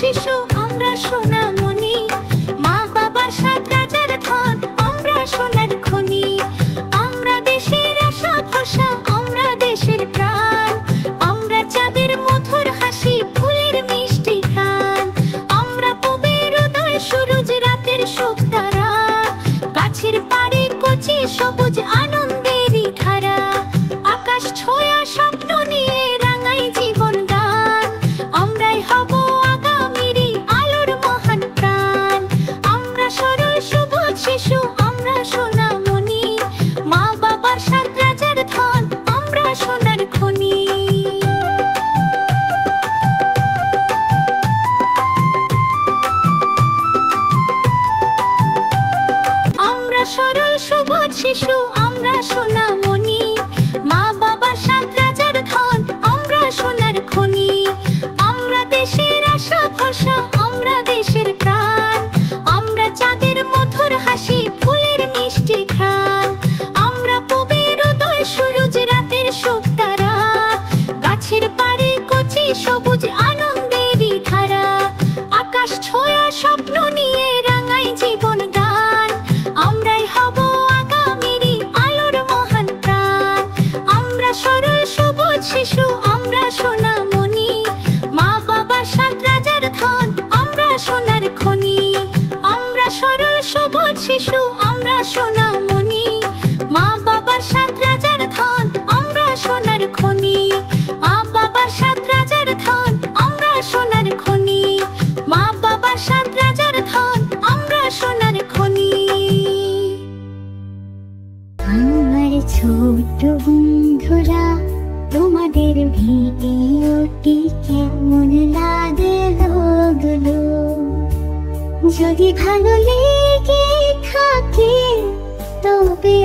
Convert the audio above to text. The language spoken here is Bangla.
শিশু আমরা সোনামণি, মা বাবার সাত রাজার ধন আমরা সোনার খনি। আমরা দেশের আশা ভরসা, আমরা দেশের প্রাণ, আমরা চাঁদের মধুর হাসি, ফুলের মিষ্টি ঘ্রাণ। আমরা পূবের উদয় সূরজ, রাতের সুখ তারা, গাছের পাড়ে কচি সবুজ আনন্দেরই ধারা। আকাশ ছোঁয়া স্বপ্ন নিয়ে রাঙাই জীবন গান, আমরাই হব আগামীরই আলোর মহান প্রাণ। আমরা সরল সবুজ শিশু আমরা সোনামণি, মা বাবার সাত রাজার ধন আমরা সোনার খনি। আমরা সরল সবুজ শিশু আমরা সোনামণি, মা বাবার সাত রাজার ধন আমরা সোনার খনি। আমরা দেশের আশা ভরসা, আমরা দেশের প্রাণ, আমরা চাঁদের মধুর হাসি, ফুলের মিষ্টি ঘ্রাণ। আমরা পূবের উদয় সূরজ, রাতের সুখ তারা, গাছের পাড়ে কচি সবুজ আনন্দেরই ধারা। আকাশ ছোঁয়া স্বপ্ন নিয়ে রাঙাই জীবন গান, আমরাই হব আগামীরই আলোর মহান প্রাণ। আমরা সরল সবুজ শিশু আমরা সোনামণি, মা বাবার সাত রাজার ধন আমরা সোনার খনি। আমরা সরল সবুজ শিশু আমরা সোনামণি, মা বাবার সাত রাজার ধন আমরা সোনার খনি। মা বাবার সাত রাজার ধন আমরা সোনার খনি, মা বাবার সাত রাজার ধন আমরা সোনার খনি। আমার ছোট বন্ধুরা, তোমাদের ভিডিওটি কেমন লাগলো? যদি ভালো লেগে থাকে তবে